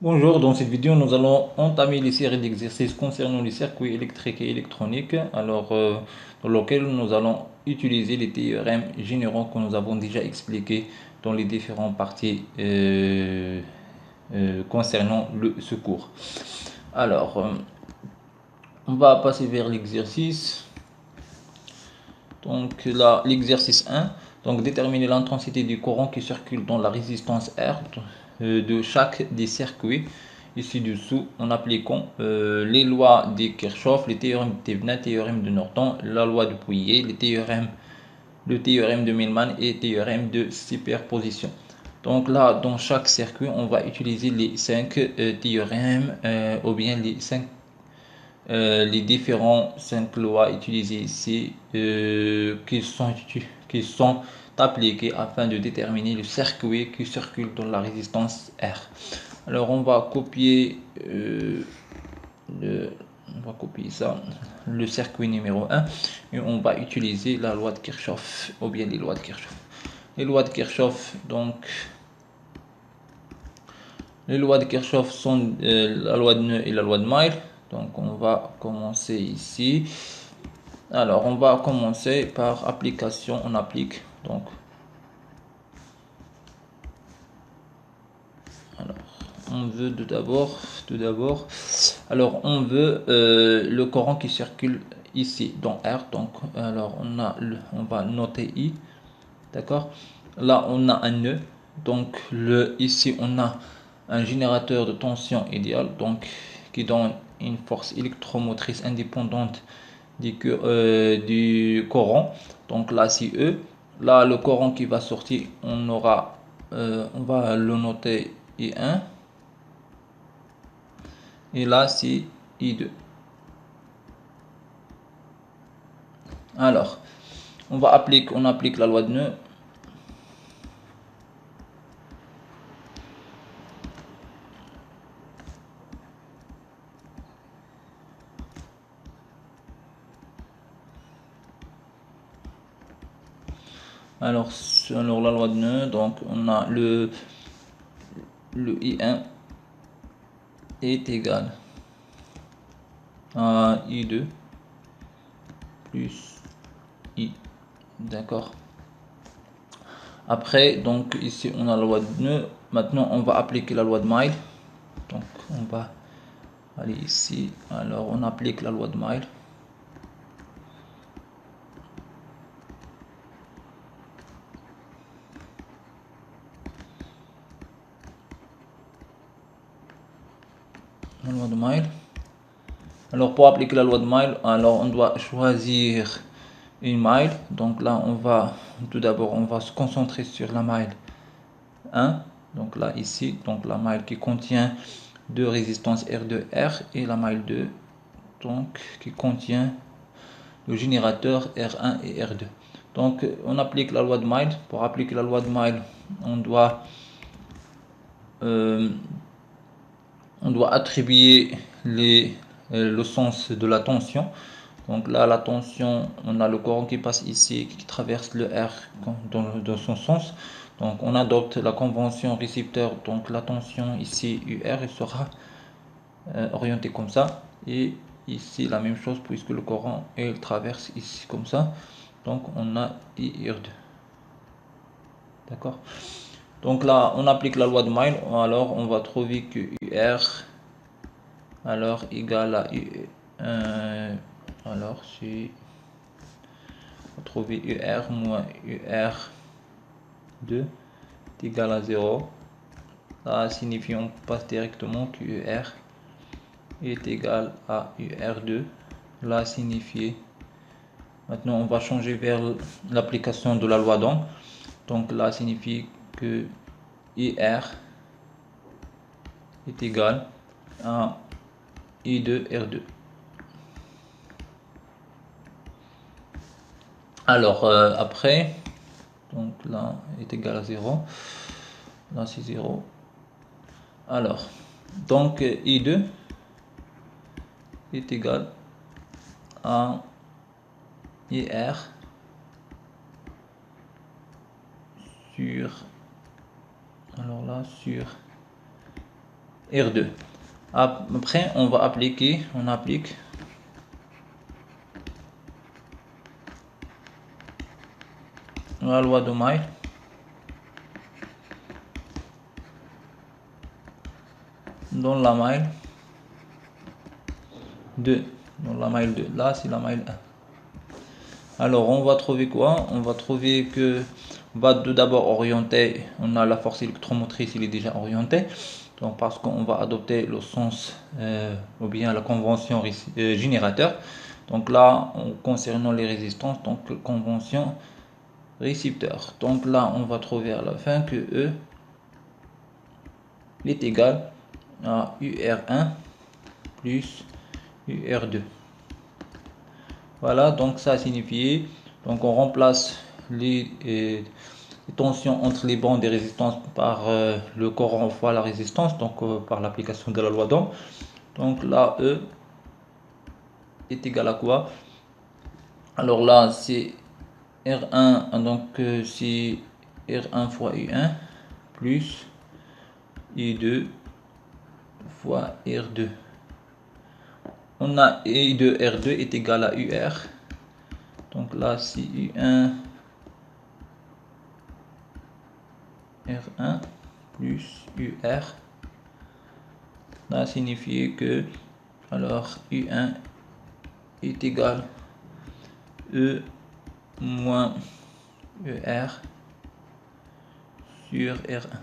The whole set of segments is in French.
Bonjour, dans cette vidéo, nous allons entamer les séries d'exercices concernant les circuits électriques et électroniques, dans lesquels nous allons utiliser les théorèmes généraux que nous avons déjà expliqués dans les différentes parties concernant ce cours. Alors, on va passer vers l'exercice. Donc là, l'exercice 1, donc déterminer l'intensité du courant qui circule dans la résistance R de chaque des circuits ici dessous en appliquant les lois de Kirchhoff, les théorèmes de Thévenin, théorème de Norton, la loi de Pouillet, le théorème de Millman et théorème de superposition. Donc là, dans chaque circuit, on va utiliser les 5 théorèmes ou bien les différents 5 lois utilisées ici qui sont appliquées afin de déterminer le circuit qui circule dans la résistance R. Alors on va copier ça, le circuit numéro 1 et on va utiliser la loi de Kirchhoff ou bien les lois de Kirchhoff. Les lois de Kirchhoff, donc les lois de Kirchhoff sont la loi de nœud et la loi de Maille. Donc on va commencer ici. Alors on va commencer par application. On applique donc. Alors on veut tout d'abord. Alors on veut le courant qui circule ici dans R. Donc alors on va noter I. D'accord. Là on a un nœud. Donc ici on a un générateur de tension idéal, donc qui donne une force électromotrice indépendante du courant. Donc là c'est E. Là le courant qui va sortir, on va le noter I1 et là c'est I2. Alors on applique la loi de nœud. Alors, selon la loi de nœud, donc on a le I1 est égal à I2 plus I. D'accord. Après, donc ici on a la loi de nœud. Maintenant, on va appliquer la loi de Maille. Donc, on va aller ici. Alors, on applique la loi de Maille. La loi de Maille. Alors, pour appliquer la loi de Maille, alors on doit choisir une maille. Donc là, tout d'abord, on va se concentrer sur la maille 1. Donc là, ici, donc la maille qui contient deux résistances R2R et la maille 2, donc qui contient le générateur R1 et R2. Donc on applique la loi de Maille. Pour appliquer la loi de Maille, euh, on doit attribuer le sens de la tension. Donc là, la tension, on a le courant qui passe ici, qui traverse le R dans son sens. Donc on adopte la convention récepteur. Donc la tension ici, UR, sera orientée comme ça. Et ici, la même chose, puisque le courant il traverse ici comme ça. Donc on a IR2. D'accord. Donc là, on applique la loi de Maille. Alors on va trouver que UR alors égal à U. Alors si on trouve UR moins UR2 est égal à 0. Là signifie on passe directement que UR est égal à UR2. Là signifie maintenant on va changer vers l'application de la loi d'Ohm. Donc là signifie que IR est égal à I2R2. Alors après, donc là est égal à 0. Là c'est 0. Alors, donc I2 est égal à IR sur, alors là sur R2. Après, on applique la loi de Maille. Dans la maille 2. Dans la maille 2. Là, c'est la maille 1. Alors, on va trouver quoi? On va trouver que va d'abord orienter. On a la force électromotrice, il est déjà orienté. Donc, parce qu'on va adopter le sens ou bien la convention générateur. Donc là, concernant les résistances, donc convention récepteur. Donc là, on va trouver à la fin que E est égal à UR1 plus UR2. Voilà, donc ça signifie, donc on remplace les tensions entre les bandes des résistances par le courant fois la résistance, donc par l'application de la loi d'Ohm. Donc là, E est égal à quoi? Alors là, c'est R1, donc c'est R1 fois U1 plus I2 fois R2. On a I2 R2 est égal à UR. Donc là, c'est U1 R1 plus UR. Ça signifie que alors U1 est égal E moins ER sur R1.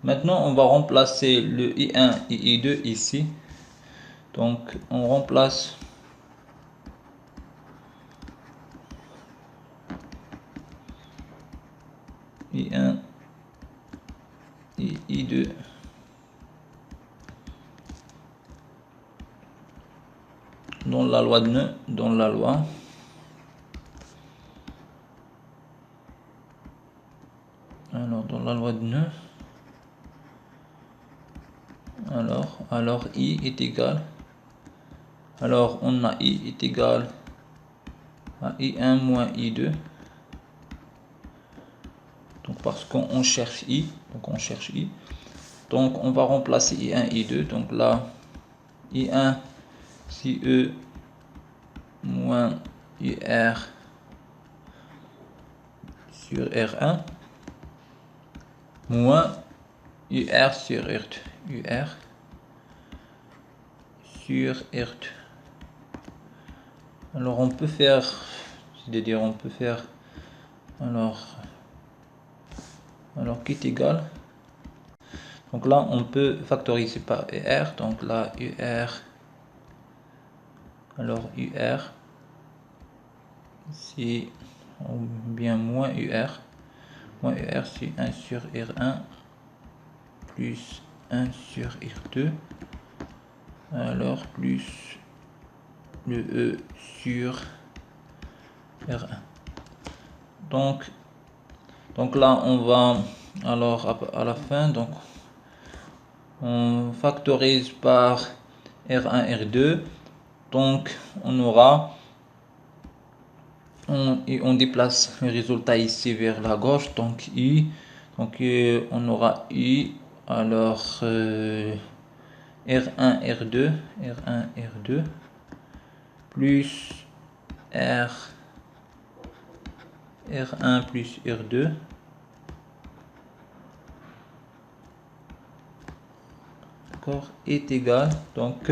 Maintenant, on va remplacer le I1 et I2 ici. Donc, on remplace I1 et I2 dans la loi de nœud, dans la loi de nœud. Alors I est égal, alors on a I est égal à I1 moins I2, donc parce qu'on cherche I, donc on va remplacer I1 I2, donc là I1 c'est E moins UR sur R1 moins UR sur R2, UR sur R2. Alors on peut faire, c'est-à-dire on peut faire alors qui est égal, donc là on peut factoriser par UR, donc là UR, alors UR c'est bien moins UR c'est 1 sur R1 plus 1 sur R2, alors plus le E sur R1. Donc là on va alors à la fin, donc on factorise par R1 R2, donc on aura on déplace le résultat ici vers la gauche, donc I, donc on aura I, alors R1 R2 plus R1 plus R2 est égal, donc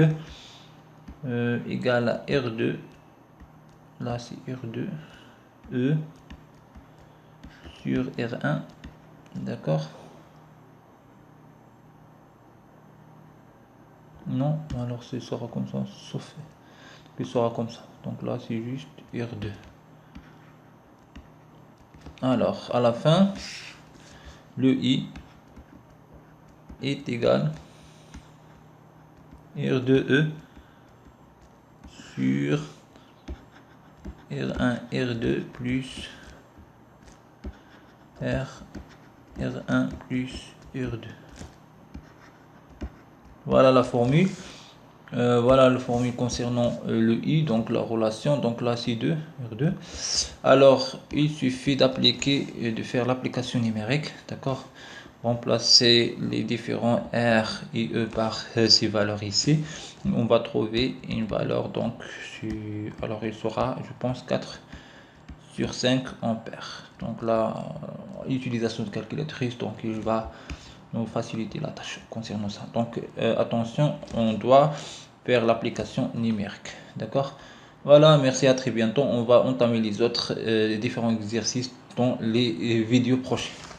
égal à R2, là c'est R2 E sur R1, d'accord? Non, alors ce sera comme ça, sauf ce sera comme ça, donc là c'est juste R2. Alors à la fin, le I est égal R2E sur R1 R2 plus R1 plus R2. Voilà la formule. Voilà la formule concernant le I, donc la relation, donc là c'est 2 R2. Alors il suffit d'appliquer et de faire l'application numérique, d'accord? remplacer les différents R et E par ces valeurs ici. On va trouver une valeur, donc alors il sera, je pense, 4 sur 5 ampères. Donc là, l'utilisation de calculatrice, donc il va nous faciliter la tâche concernant ça. Donc attention, on doit faire l'application numérique, d'accord. Voilà, merci, à très bientôt. On va entamer les autres différents exercices dans les vidéos prochaines.